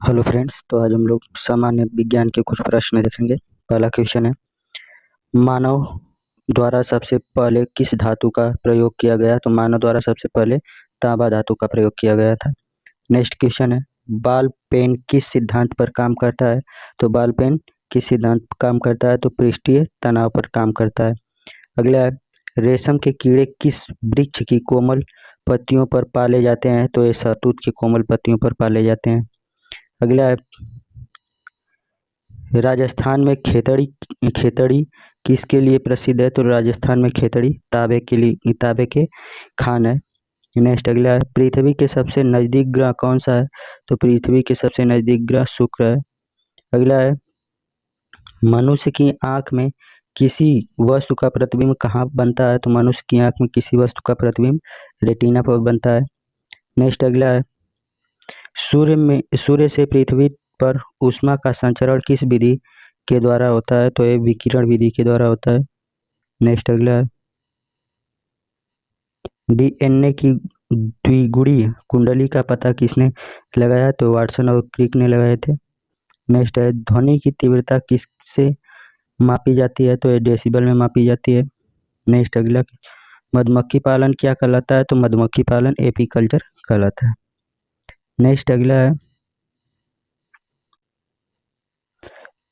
Hello friends. तो आज हम लोग सामान्य विज्ञान के कुछ प्रश्न देखेंगे। पहला क्वेश्चन है, मानव द्वारा सबसे पहले किस धातु का प्रयोग किया गया? तो मानव द्वारा सबसे पहले तांबा धातु का प्रयोग किया गया था। नेक्स्ट क्वेश्चन है, बॉल पेन किस सिद्धांत पर काम करता है? तो बॉल पेन किस सिद्धांत पर काम करता है? तो पृष्ठीय तनाव पर काम करता है। अगला है, रेशम के कीड़े किस वृक्ष की कोमल पत्तियों पर पाले जाते हैं? तो ये शहतूत की कोमल पत्तियों पर पाले जाते हैं। अगला है, राजस्थान में खेतड़ी खेतड़ी किसके लिए प्रसिद्ध है? तो राजस्थान में खेतड़ी तांबे के लिए, तांबे के खान है। नेक्स्ट अगला है, पृथ्वी के सबसे नजदीक ग्रह कौन सा है? तो पृथ्वी के सबसे नजदीक ग्रह शुक्र है। अगला है, मनुष्य की आंख में किसी वस्तु का प्रतिबिंब कहाँ बनता है? तो मनुष्य की आंख में किसी वस्तु का प्रतिबिंब रेटिना पर बनता है। नेक्स्ट अगला है, सूर्य से पृथ्वी पर ऊष्मा का संचरण किस विधि के द्वारा होता है? तो ये विकिरण विधि के द्वारा होता है। नेक्स्ट अगला है, डीएनए की द्विगुणी कुंडली का पता किसने लगाया? तो वाटसन और क्रिक ने लगाए थे। नेक्स्ट है, ध्वनि की तीव्रता किससे मापी जाती है? तो ये डेसिबल में मापी जाती है। नेक्स्ट अगला, मधुमक्खी पालन क्या कहलाता है? तो मधुमक्खी पालन एपीकल्चर कहलाता है। नेक्स्ट अगला है,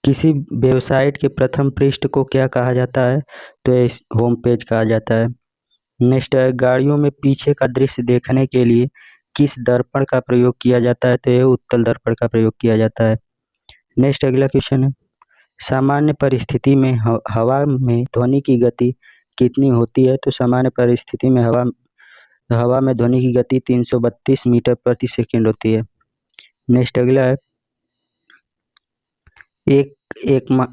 किसी वेबसाइट के प्रथम पृष्ठ को क्या कहा जाता है? तो ये होम पेज कहा जाता है। नेक्स्ट है, गाड़ियों में पीछे का दृश्य देखने के लिए किस दर्पण का प्रयोग किया जाता है? तो ये उत्तल दर्पण का प्रयोग किया जाता है। नेक्स्ट अगला क्वेश्चन है, सामान्य परिस्थिति में हवा में ध्वनि की गति कितनी होती है? तो सामान्य परिस्थिति में हवा में ध्वनि की गति 332 मीटर प्रति सेकंड होती है। नेक्स्ट अगला है, एक एक मा,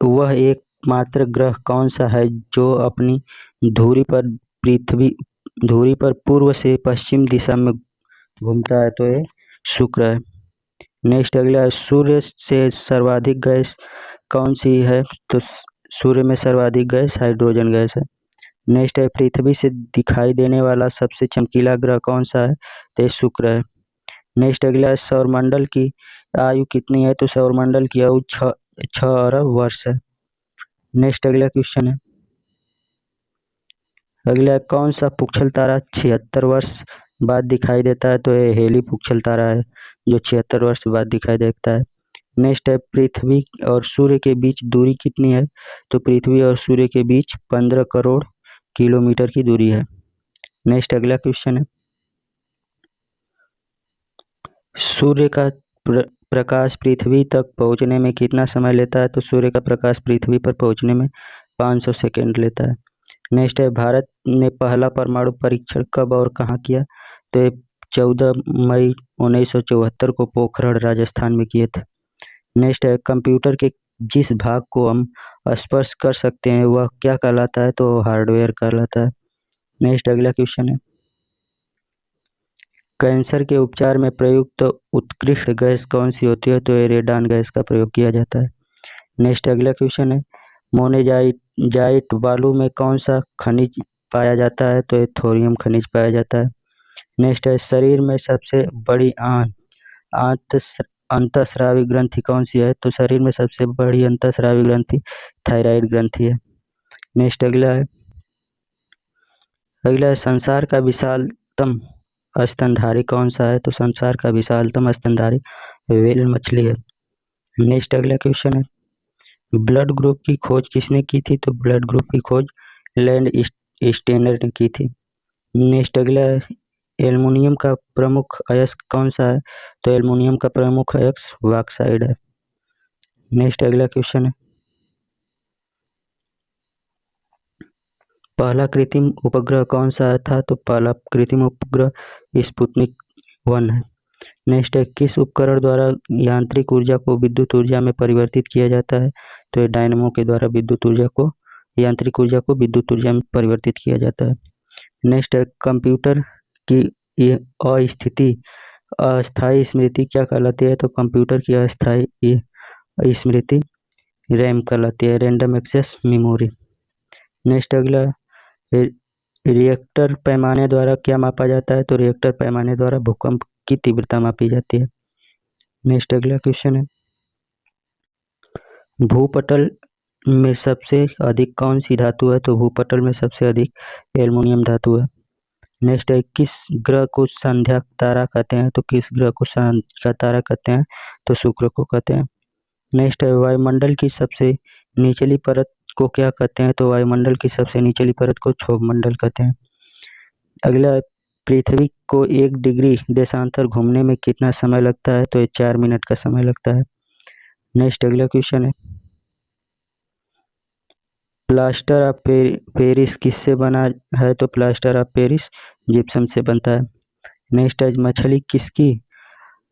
वह एकमात्र ग्रह कौन सा है जो अपनी धुरी पर पृथ्वी धुरी पर पूर्व से पश्चिम दिशा में घूमता है? तो ये शुक्र है। नेक्स्ट अगला है, सूर्य से सर्वाधिक गैस कौन सी है? तो सूर्य में सर्वाधिक गैस हाइड्रोजन गैस है। नेक्स्ट है, पृथ्वी से दिखाई देने वाला सबसे चमकीला ग्रह कौन सा है? तो ये शुक्र है। नेक्स्ट अगला है, सौरमंडल की आयु कितनी है? तो सौरमंडल की आयु 6 अरब वर्ष है। नेक्स्ट अगला क्वेश्चन है, अगला है, कौन सा पुच्छल तारा 76 वर्ष बाद दिखाई देता है? तो ये हेली पुच्छल तारा है जो 76 वर्ष बाद दिखाई देता है। नेक्स्ट है, पृथ्वी और सूर्य के बीच दूरी कितनी है? तो पृथ्वी और सूर्य के बीच 15 करोड़ किलोमीटर की दूरी है। नेक्स्ट अगला क्वेश्चन है, सूर्य का प्रकाश पृथ्वी तक पहुंचने में कितना समय लेता है? तो सूर्य का प्रकाश पृथ्वी पर पहुंचने में 500 सेकेंड लेता है। नेक्स्ट है, भारत ने पहला परमाणु परीक्षण कब और कहाँ किया? तो ये 14 मई 1974 को पोखरण राजस्थान में किए थे। नेक्स्ट है, कंप्यूटर के जिस भाग को हम स्पर्श कर सकते हैं वह क्या कहलाता है? तो हार्डवेयर कहलाता है। नेक्स्ट अगला क्वेश्चन है, कैंसर के उपचार में प्रयुक्त उत्कृष्ट गैस कौन सी होती है? तो ये रेडान गैस का प्रयोग किया जाता है। नेक्स्ट अगला क्वेश्चन है, मोनेजाइट बालू में कौन सा खनिज पाया जाता है? तो ये थोरियम खनिज पाया जाता है। नेक्स्ट है, शरीर में सबसे बड़ी अंतःस्रावी ग्रंथि कौन सी है? तो शरीर में सबसे बड़ी अंतःस्रावी ग्रंथि थायराइड ग्रंथि है। नेक्स्ट अगला है, संसार का विशालतम स्तनधारी कौन सा है? तो संसार का विशालतम स्तनधारी व्हेल मछली है। नेक्स्ट अगला क्वेश्चन है, ब्लड ग्रुप की खोज किसने की थी? तो ब्लड ग्रुप की खोज लैंड स्टेनर ने की थी। नेक्स्ट अगला है, एल्युमिनियम का प्रमुख अयस्क कौन सा है? तो एल्युमिनियम का प्रमुख अयस्क बॉक्साइड है। नेक्स्ट अगला क्वेश्चन है, पहला कृत्रिम उपग्रह कौन सा था? तो पहला कृत्रिम उपग्रह स्पुतनिक 1 है। नेक्स्ट है, किस उपकरण द्वारा यांत्रिक ऊर्जा को विद्युत ऊर्जा में परिवर्तित किया जाता है? तो ये डायनेमो के द्वारा यांत्रिक ऊर्जा को विद्युत ऊर्जा में परिवर्तित किया जाता है। नेक्स्ट है, कंप्यूटर की ये अस्थायी स्मृति क्या कहलाती है? तो कंप्यूटर की अस्थायी स्मृति रैम कहलाती है, रैंडम एक्सेस मेमोरी। नेक्स्ट अगला, रिएक्टर पैमाने द्वारा क्या मापा जाता है? तो रिएक्टर पैमाने द्वारा भूकंप की तीव्रता मापी जाती है। नेक्स्ट अगला क्वेश्चन है, भूपटल में सबसे अधिक कौन सी धातु है? तो भूपटल में सबसे अधिक एल्युमिनियम धातु है। नेक्स्ट है, किस ग्रह को संध्या तारा कहते हैं? तो किस ग्रह को संध्या तारा कहते हैं? तो शुक्र को कहते हैं। नेक्स्ट है, वायुमंडल की सबसे निचली परत को क्या कहते हैं? तो वायुमंडल की सबसे निचली परत को क्षोभ मंडल कहते हैं। अगला है, पृथ्वी को 1 डिग्री देशांतर घूमने में कितना समय लगता है? तो ये 4 मिनट का समय लगता है। नेक्स्ट अगला क्वेश्चन है, प्लास्टर ऑफ पेरिस किससे बना है? तो प्लास्टर ऑफ पेरिस जिप्सम से बनता है। नेक्स्ट है, मछली किसकी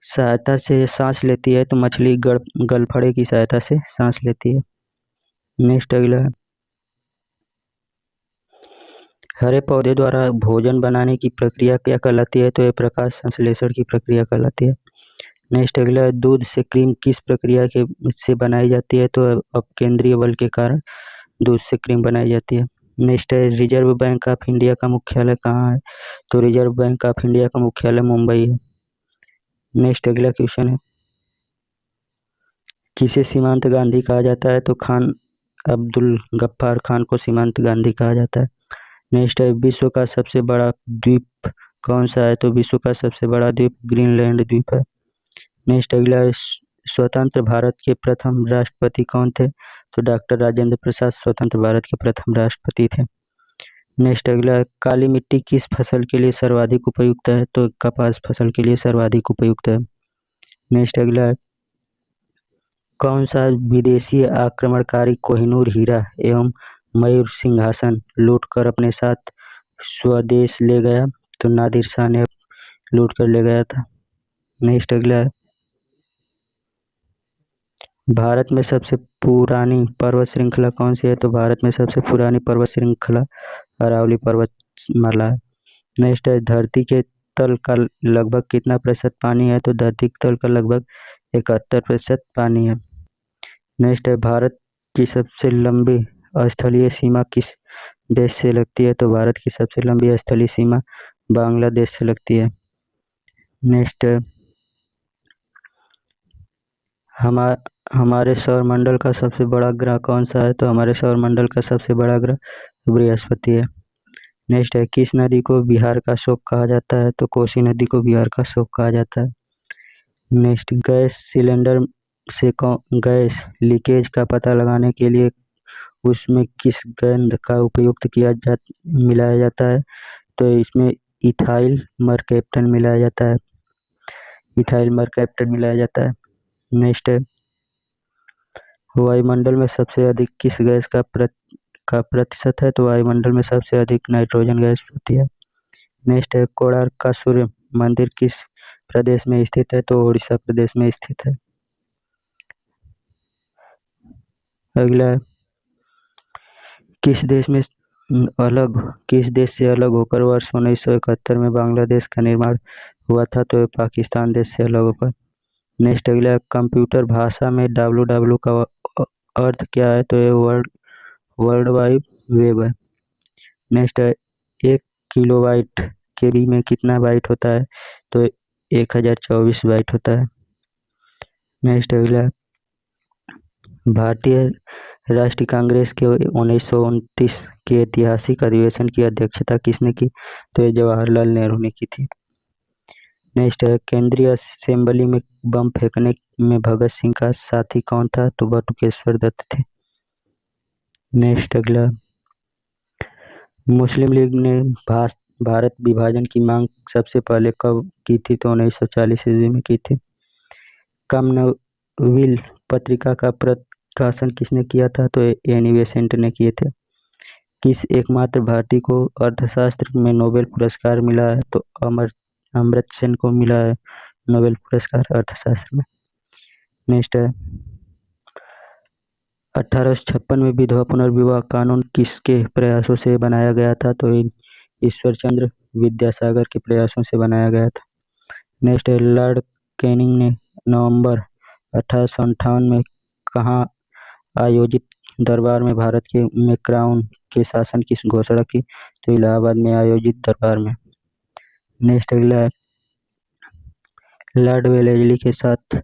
सहायता से सांस लेती है? तो मछली गलफड़े की सहायता से सांस लेती है। नेक्स्ट अगला है, हरे पौधे द्वारा भोजन बनाने की प्रक्रिया क्या कहलाती है? तो यह प्रकाश संश्लेषण की प्रक्रिया कहलाती है। नेक्स्ट अगला है, दूध से क्रीम किस प्रक्रिया के से बनाई जाती है? तो अपकेंद्रीय बल के कारण दूध से क्रीम बनाई जाती है। नेक्स्ट है, रिजर्व बैंक ऑफ इंडिया का मुख्यालय कहाँ है? तो रिजर्व बैंक ऑफ इंडिया का मुख्यालय मुंबई है। नेक्स्ट अगला क्वेश्चन है, किसे सीमांत गांधी कहा जाता है? तो खान अब्दुल गफ्फार खान को सीमांत गांधी कहा जाता है। नेक्स्ट है, विश्व का सबसे बड़ा द्वीप कौन सा है? तो विश्व का सबसे बड़ा द्वीप ग्रीनलैंड द्वीप है। नेक्स्ट अगला है, स्वतंत्र भारत के प्रथम राष्ट्रपति कौन थे? तो डॉक्टर राजेंद्र प्रसाद स्वतंत्र भारत के प्रथम राष्ट्रपति थे। नेक्स्ट अगला है, काली मिट्टी किस फसल के लिए सर्वाधिक उपयुक्त है? तो कपास फसल के लिए सर्वाधिक उपयुक्त है। नेक्स्ट अगला है, कौन सा विदेशी आक्रमणकारी कोहिनूर हीरा एवं मयूर सिंहासन लूटकर अपने साथ स्वदेश ले गया? तो नादिर शाह ने लूट कर ले गया था। नेक्स्ट अगला है, भारत में सबसे पुरानी पर्वत श्रृंखला कौन सी है? तो भारत में सबसे पुरानी पर्वत श्रृंखला अरावली पर्वतमाला है। नेक्स्ट है, धरती के तल का लगभग कितना प्रतिशत पानी है? तो धरती के तल का लगभग 71% पानी है। नेक्स्ट है, भारत की सबसे लंबी स्थलीय सीमा किस देश से लगती है? तो भारत की सबसे लंबी स्थलीय सीमा बांग्लादेश से लगती है। नेक्स्ट है, हमारे सौरमंडल का सबसे बड़ा ग्रह कौन सा है? तो हमारे सौरमंडल का सबसे बड़ा ग्रह बृहस्पति है। नेक्स्ट है, किस नदी को बिहार का शोक कहा जाता है? तो कोसी नदी को बिहार का शोक कहा जाता है। नेक्स्ट, गैस सिलेंडर से गैस लीकेज का पता लगाने के लिए उसमें किस गंध का उपयोग मिलाया जाता है? तो इसमें इथाइल मरकैप्टन मिलाया जाता है। इथाइल मरकैप्टन मिलाया जाता है। नेक्स्ट है, वायुमंडल में सबसे अधिक किस गैस का प्रतिशत है? तो वायुमंडल में सबसे अधिक नाइट्रोजन गैस होती है। नेक्स्ट है, कोणार्क का सूर्य मंदिर किस प्रदेश में स्थित है? तो उड़ीसा प्रदेश में स्थित है। अगला है, किस देश से अलग होकर वर्ष 1971 में बांग्लादेश का निर्माण हुआ था? तो ये पाकिस्तान देश से अलग होकर। नेक्स्ट अगला है, कंप्यूटर भाषा में www का अर्थ क्या है? तो ये वर्ल्ड वाइड वेब है। नेक्स्ट है, 1 किलोबाइट केबी में कितना बाइट होता है? तो 1024 बाइट होता है। नेक्स्ट अगला है, भारतीय राष्ट्रीय कांग्रेस के 1929 के ऐतिहासिक अधिवेशन की अध्यक्षता किसने की? तो ये जवाहरलाल नेहरू ने की थी। नेक्स्ट है, केंद्रीय असेंबली में बम फेंकने में भगत सिंह का साथी कौन था? तो बटुकेश्वर दत्त थे। नेक्स्ट अगला, मुस्लिम लीग ने भारत विभाजन की मांग सबसे पहले कब की थी? तो 1940 ईस्वी में की थी। कॉमनवेल्थ पत्रिका का प्रकाशन किसने किया था? तो एनी बेसेंट ने किए थे। किस एकमात्र भारतीय को अर्थशास्त्र में नोबेल पुरस्कार मिला है? तो अमर्त्य सेन को मिला है नोबेल पुरस्कार अर्थशास्त्र में। नेक्स्ट है, 1856 में विधवा पुनर्विवाह कानून किसके प्रयासों से बनाया गया था? तो ईश्वरचंद्र विद्यासागर के प्रयासों से बनाया गया था। नेक्स्ट है, लॉर्ड कैनिंग ने नवंबर 1858 में कहाँ आयोजित दरबार में भारत के में क्राउन के शासन की घोषणा की? तो इलाहाबाद में आयोजित दरबार में। नेक्स्ट अगला है, लॉर्ड वेलेस्ली के साथ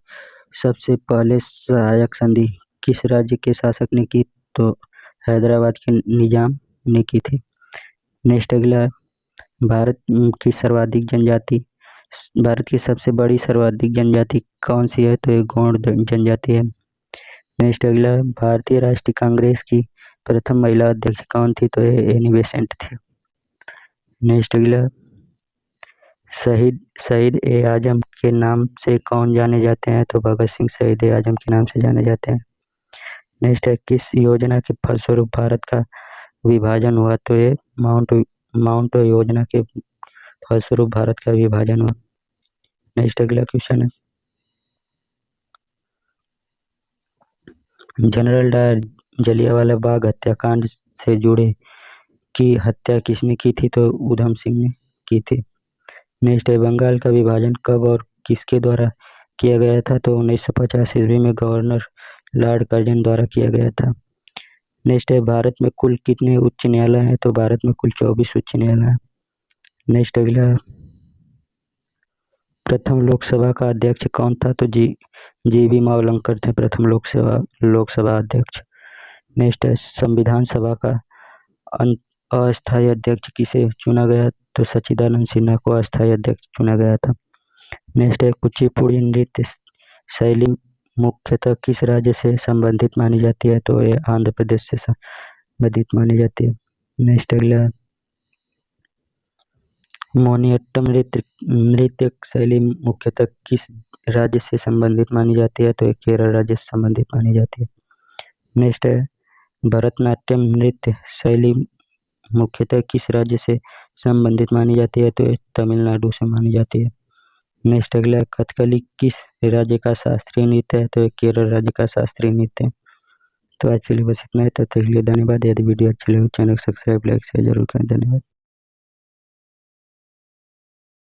सबसे पहले सहायक संधि किस राज्य के शासक ने की? तो हैदराबाद के निजाम ने की थी। नेक्स्ट अगला, भारत की सर्वाधिक जनजाति भारत की सबसे बड़ी सर्वाधिक जनजाति कौन सी है? तो ये गौड़ जनजाति है। नेक्स्ट अगला, भारतीय राष्ट्रीय कांग्रेस की प्रथम महिला अध्यक्ष कौन थी? तो ये एनी बेसेंट थी। नेक्स्ट अगला, शहीद ए आजम के नाम से कौन जाने जाते हैं? तो भगत सिंह शहीद ए आजम के नाम से जाने जाते हैं। नेक्स्ट है, किस योजना के फलस्वरूप भारत का विभाजन हुआ? तो ये माउंट योजना के फलस्वरूप भारत का विभाजन हुआ। नेक्स्ट अगला क्वेश्चन है, जनरल डायर जलियांवाला बाग हत्याकांड से जुड़े की हत्या किसने की थी? तो उधम सिंह ने की थी। नेक्स्ट है, बंगाल का विभाजन कब और किसके द्वारा किया गया था? तो 1950 ईस्वी में गवर्नर लॉर्ड कर्जन द्वारा किया गया था। नेक्स्ट है, भारत में कुल कितने उच्च न्यायालय हैं? तो भारत में कुल 24 उच्च न्यायालय हैं। नेक्स्ट अगला, प्रथम लोकसभा का अध्यक्ष कौन था? तो जी बी मावलंकर थे प्रथम लोकसभा अध्यक्ष। नेक्स्ट है, संविधान सभा का अस्थायी अध्यक्ष किसे चुना गया? तो सच्चिदानंद सिन्हा को अस्थायी अध्यक्ष चुना गया था। नेक्स्ट है, कुचिपुड़ी नृत्य शैली मुख्यतः किस राज्य से संबंधित मानी जाती है? तो ये आंध्र प्रदेश से संबंधित मानी जाती है। नेक्स्ट अगला, मोहिनीअट्टम नृत्य शैली मुख्यतः किस राज्य से संबंधित मानी जाती है? तो ये केरल राज्य से संबंधित मानी जाती है। नेक्स्ट है, भरतनाट्यम नृत्य शैली मुख्यतः किस राज्य से संबंधित मानी जाती है? तो ये तमिलनाडु से मानी जाती है। नेक्स्ट अगला, कथकली किस राज्य का शास्त्रीय नृत्य है? तो ये केरल राज्य का शास्त्रीय नृत्य है। तो आज के लिए बस इतना ही, तब तक के लिए धन्यवाद। यदि वीडियो अच्छी लगे चैनल को सब्सक्राइब लाइक शेयर जरूर करें। धन्यवाद।